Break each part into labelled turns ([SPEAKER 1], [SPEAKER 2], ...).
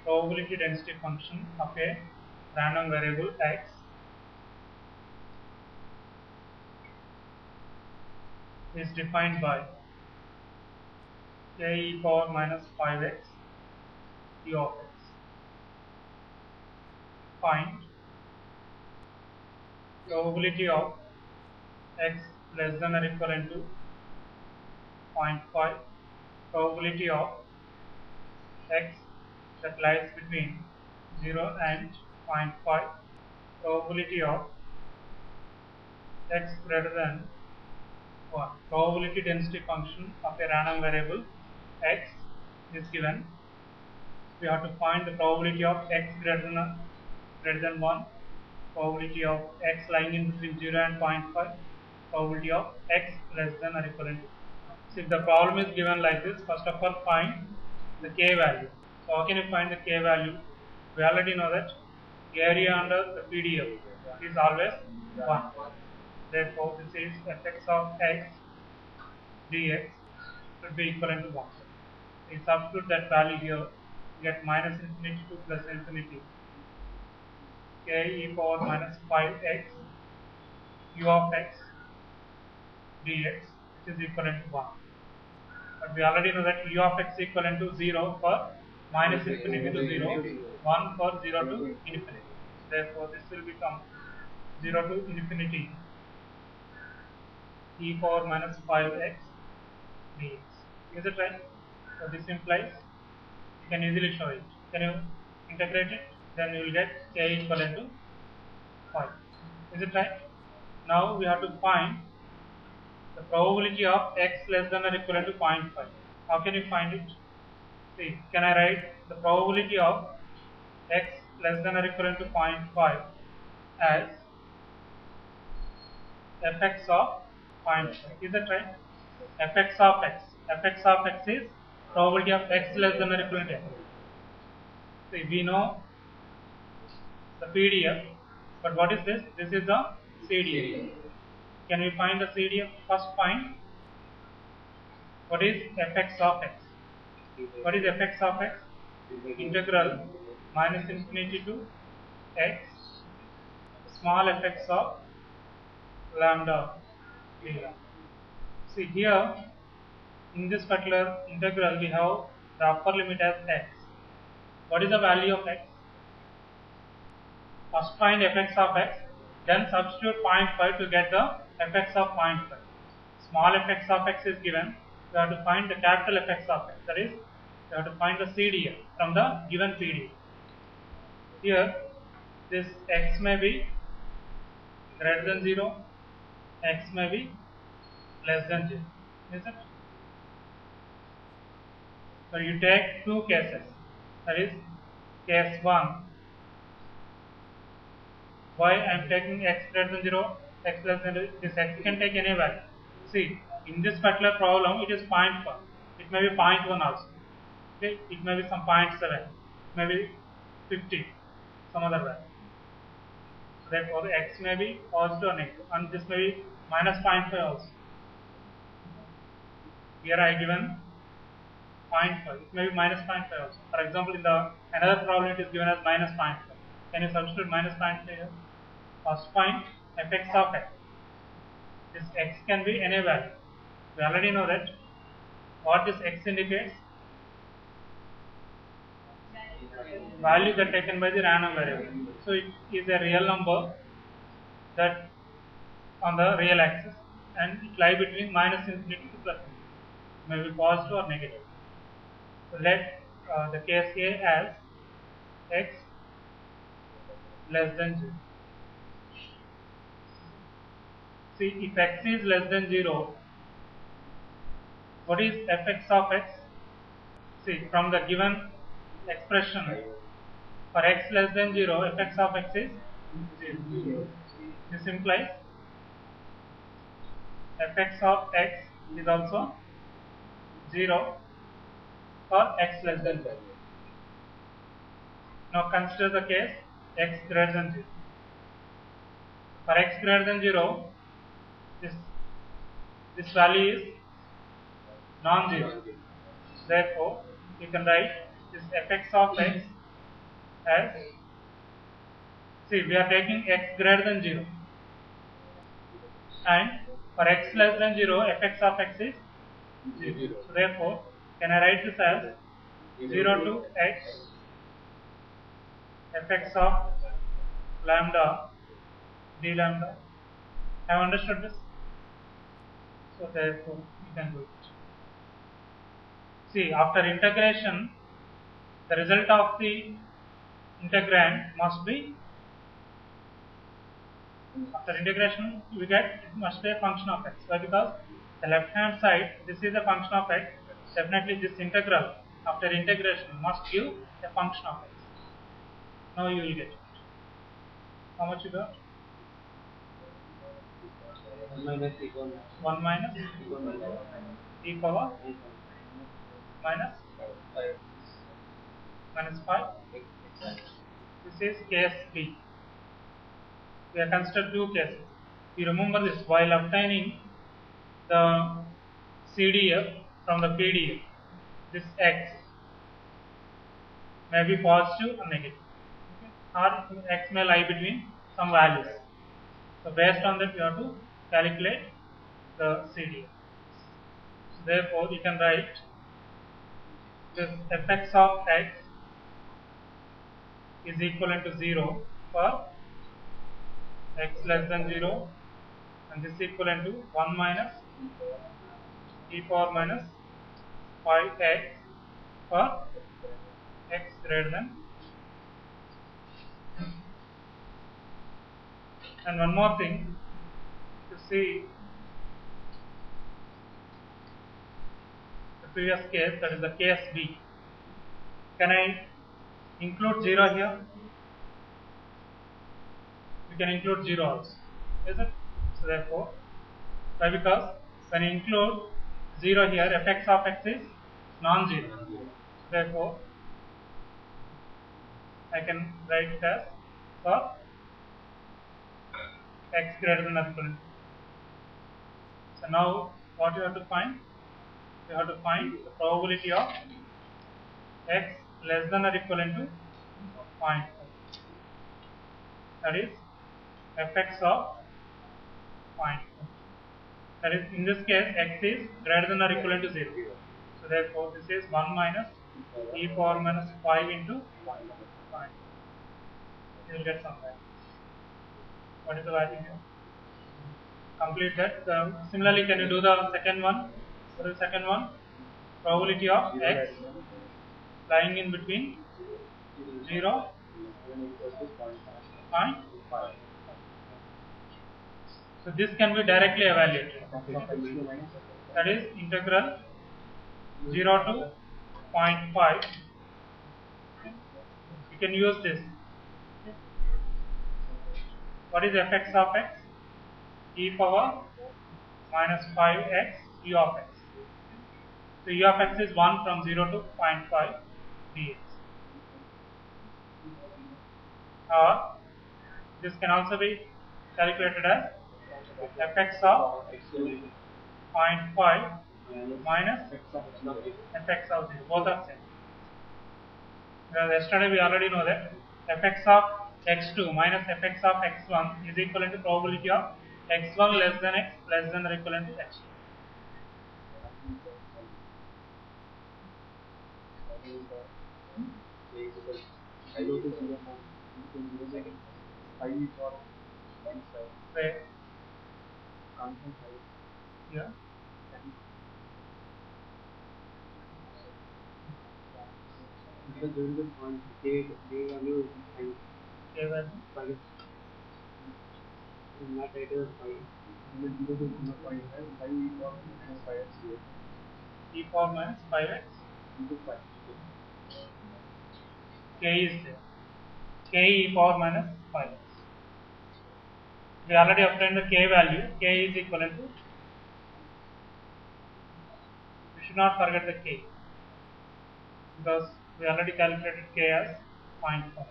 [SPEAKER 1] probability density function of a random variable x is defined by a e power minus 5x u of x. Find probability of x less than or equivalent to 0.5, probability of x that lies between 0 and 0.5, probability of x greater than 1. Probability density function of a random variable x is given. We have to find the probability of x greater than 1, probability of x lying in between 0 and 0.5, probability of x less than or equivalent to. So if the problem is given like this, first of all find the k value. So how can you find the k value? We already know that area under the PDF is always 1. Therefore, this is fx of x dx should be equivalent to 1. We substitute that value here, you get minus infinity to plus infinity k e power minus 5x u of x dx, which is equivalent to 1. But we already know that u of x equivalent to 0 for minus infinity to 0, 1 for 0 to infinity. Therefore, this will become 0 to infinity e power minus 5x dx. Is it right? So this implies you can easily show it. Can you integrate it? Then you will get k equivalent to 5. Is it right? Now we have to find the probability of x less than or equivalent to 0.5. How can you find it? See, can I write the probability of x less than or equivalent to 0.5 as fx of 0.5? Is that right? Fx of x. Fx of x is probability of x less than or equivalent to x. See, we know the PDF, but what is this? This is the CDF. Can we find the CDF? First find what is fx of x. What is fx of x? Integral minus infinity to x small fx of lambda dx. See here in this particular integral we have the upper limit as x. What is the value of x? First find fx of x, then substitute 0.5 to get the fx of 0.5. Small fx of x is given. We have to find the capital fx of x. That is, we have to find the CDF from the given PDF. Here, this x may be greater than 0, x may be less than 0. Is it? So you take two cases. That is, case 1. Why I am taking x greater than 0, x less than 0, this x can take any value. See, in this particular problem, it is 0.5. It may be 0.1 also. Okay, it may be some 0.7, it may be 50, some other value. So therefore, x may be positive or negative, and this may be minus 0.5 also. Here I given 0.5. It may be minus 0.5 also. For example, in the another problem, it is given as minus 0.5. Can you substitute minus 0.5 here? First find fx of x. This x can be any value. We already know that what this x indicates. Values are taken by the random variable. So it is a real number that on the real axis and it lies between minus infinity to plus infinity. May be positive or negative. So let the case A as x less than 0. See, if x is less than 0, what is fx of x? See, from the given expression for x less than 0, fx of x is 0. This implies fx of x is also 0 for x less than 0. Now consider the case x greater than 0. For x greater than 0, this value is non-zero. Therefore, you can write this fx of x as, see, we are taking x greater than 0, and for x less than 0, fx of x is 0. So therefore, can I write this as 0 to x fx of lambda d lambda? Have understood this? So therefore, you can do it. See, after integration, the result of the integrand must be, after integration we get, it must be a function of x. Why? Because the left hand side, this is a function of x, definitely this integral after integration must give a function of x. Now you will get it. How much you got? 1 minus e power minus 5. This is case B. We have considered two cases. You remember this, while obtaining the CDF from the PDF, this x may be positive or negative, or x may lie between some values. So based on that, you have to calculate the CDF. So therefore, you can write this fx of x is equivalent to 0 for x less than 0, and this is equivalent to 1 minus e power minus 5x for x greater than. And one more thing, to see the previous case, that is the case B. Can I include 0 here? We can include 0 also, is it? So therefore, why? Because when you include 0 here, fx of x is non-zero. So therefore, I can write it as for x greater than or equal to. So now, what you have to find? You have to find the probability of x less than or equivalent to 0.5. That is fx of 0.5. That is, in this case, x is greater than or equivalent to 0. So therefore, this is 1 minus e power minus 5 into 0.5. You will get some value. What is the value here? Complete that. Similarly, can you do the second one? What is the second one? Probability of x lying in between 0 and 0.5. So this can be directly evaluated. That is integral 0 to 0.5. You can use this. What is fx of x? E power minus 5x u of x. So u of x is 1 from 0 to 0.5 dx. Or this can also be calculated as fx of 0.5 minus fx of 0. Both are same. Because yesterday we already know that fx of x2 minus fx of x1 is equivalent to probability of x1 less than x less than or equivalent to x2. Where? Yeah.
[SPEAKER 2] Because during the point, K value is
[SPEAKER 1] K value.
[SPEAKER 2] not either 5.
[SPEAKER 1] E power minus 5x
[SPEAKER 2] Into 5.
[SPEAKER 1] k is there. K e power minus 5x. We already obtained the k value. K is equivalent to. We should not forget the k, because we already calculated k as 0.5.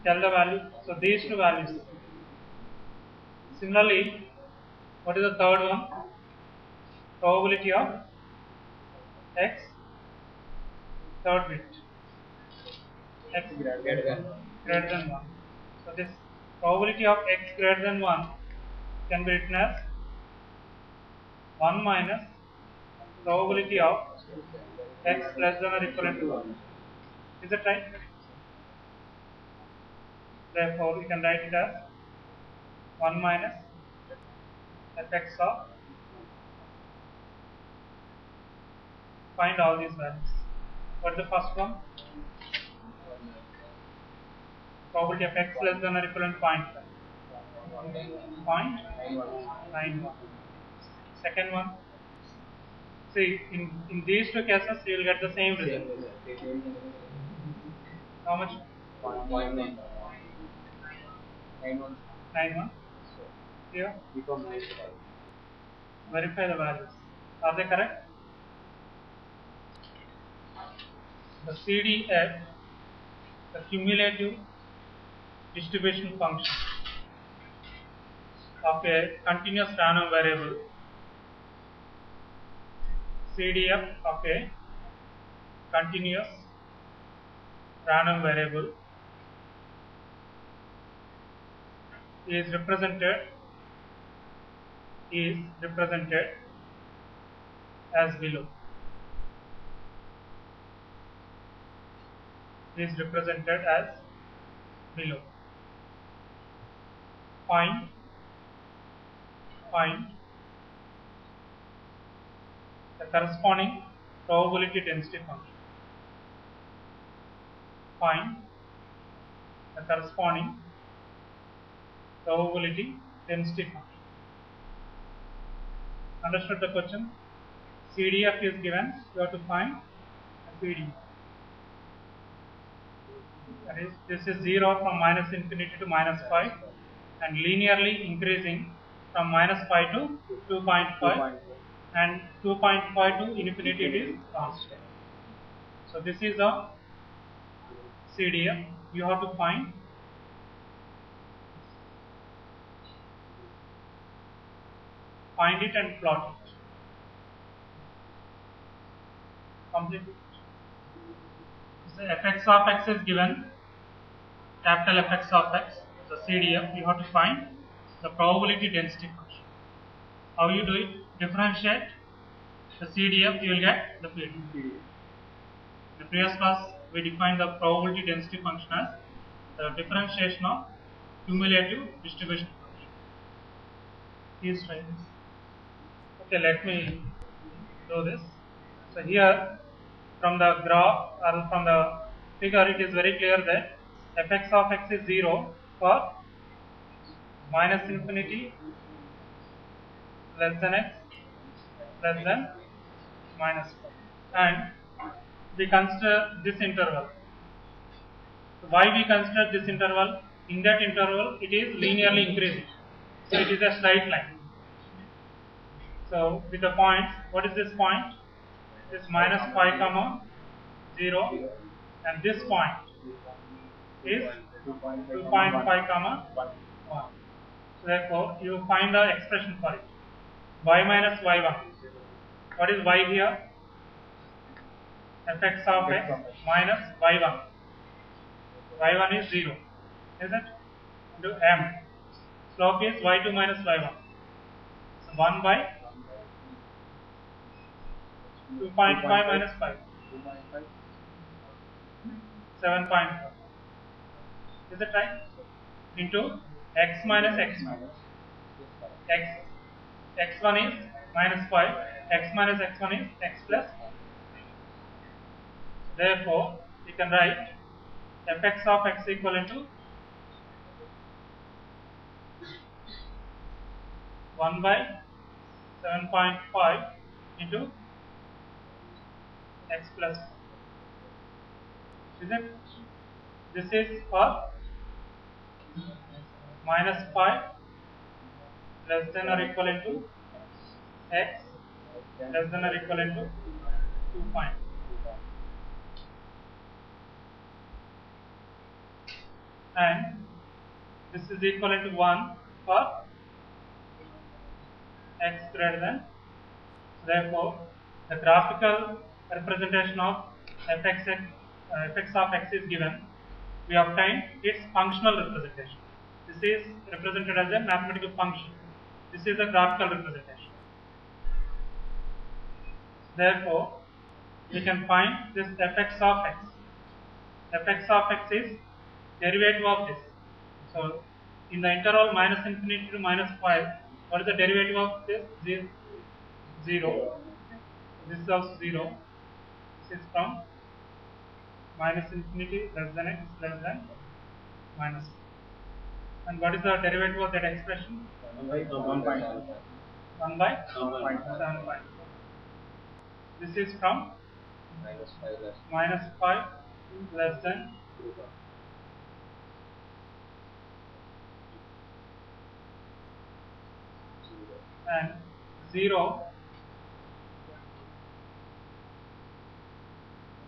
[SPEAKER 1] Tell the value. So these two values. Similarly, what is the third one? Probability of x third bit. x
[SPEAKER 2] greater than
[SPEAKER 1] greater than 1. So this probability of x greater than 1 can be written as 1 minus probability of x less than or equivalent to 1. Is it right? Therefore, we can write it as 1 minus fx of, find all these values. What is the first one? Probability of x less than or equivalent to 0.91. Second one. See, in these two cases, you will get the same result. How much?
[SPEAKER 2] 0.91.
[SPEAKER 1] 91. Here. Verify the values. Are they correct? The CDF, the cumulative distribution function of a continuous random variable, CDF of a continuous random variable is represented as below. Is represented as below. Find the corresponding probability density function. Find the corresponding probability density function. Understood the question? CDF is given, you have to find the PDF. That is, this is 0 from minus infinity to minus 5 and linearly increasing from minus 5 to 2.5 and 2.5 to infinity it is constant. So this is a CDF. You have to find it and plot it. Complete it. So fx of x is given, capital Fx of x, the CDF. You have to find the probability density function. How you do it? Differentiate the CDF, you will get the PDF. In the previous class, we defined the probability density function as the differentiation of cumulative distribution function. Please try this. Okay, let me do this. So here, from the graph or from the figure, it is very clear that fx of x is 0 for minus infinity less than x less than minus 5. And we consider this interval. So why we consider this interval? In that interval, it is linearly increasing. So it is a straight line. So with the points, what is this point? This minus 5 comma 0 and this point is 2.5 comma 1. So therefore, you find the expression for it. Y minus y1. What is y here? Fx of x minus y1. Y1 is 0. Is it? Into m. Slope is y2 minus y1. So 1 by 2.5 minus 5. 7.5. Is it right? Into x minus x2. X1 is minus 5. X minus x1 is x plus. Therefore, we can write fx of x equivalent to 1 by 7.5 into x plus. Is it? This is for minus 5 less than or equivalent to x less than or equivalent to 2. And this is equivalent to 1 for x greater than. Therefore, the graphical representation of fx of x is given. we obtain its functional representation. This is represented as a mathematical function. This is a graphical representation. Therefore, we can find this fx of x. Fx of x is derivative of this. So, in the interval minus infinity to minus 5, what is the derivative of this? 0. This is also 0. This is from minus infinity less than x less than minus. And what is the derivative of that expression?
[SPEAKER 2] 1 by 1.7.
[SPEAKER 1] 1 by 7.4. This is from minus 5 less than and 0.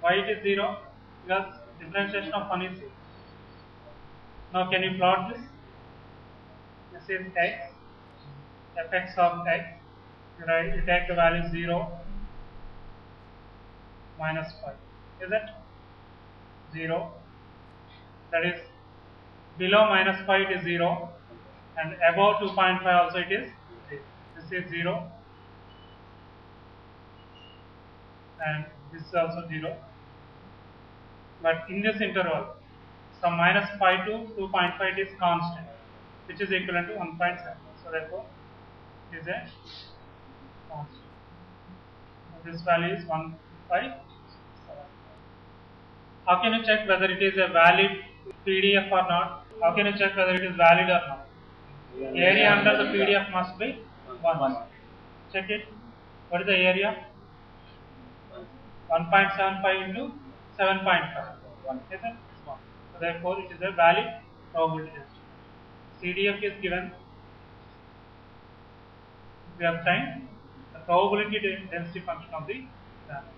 [SPEAKER 1] Why it is 0? Because differentiation of 1 is 0. Now can you plot this? This is x, fx of x. You take the value 0, minus 5. Is it? 0. That is below minus 5 it is 0 and above 2.5 also it is 0. This is 0 and this is also 0. But in this interval, from minus 5 to 2.5 it is constant, which is equivalent to 1.7. So therefore, it is a constant. So this value is 1.7. How can you check whether it is a valid PDF or not? How can you check whether it is valid or not? Area under the PDF must be 1. Check it. What is the area? 1.75 into 7.5. 1. Is it? 1. So therefore, it is a valid probability density. CDF is given. We obtain the probability density function of the example.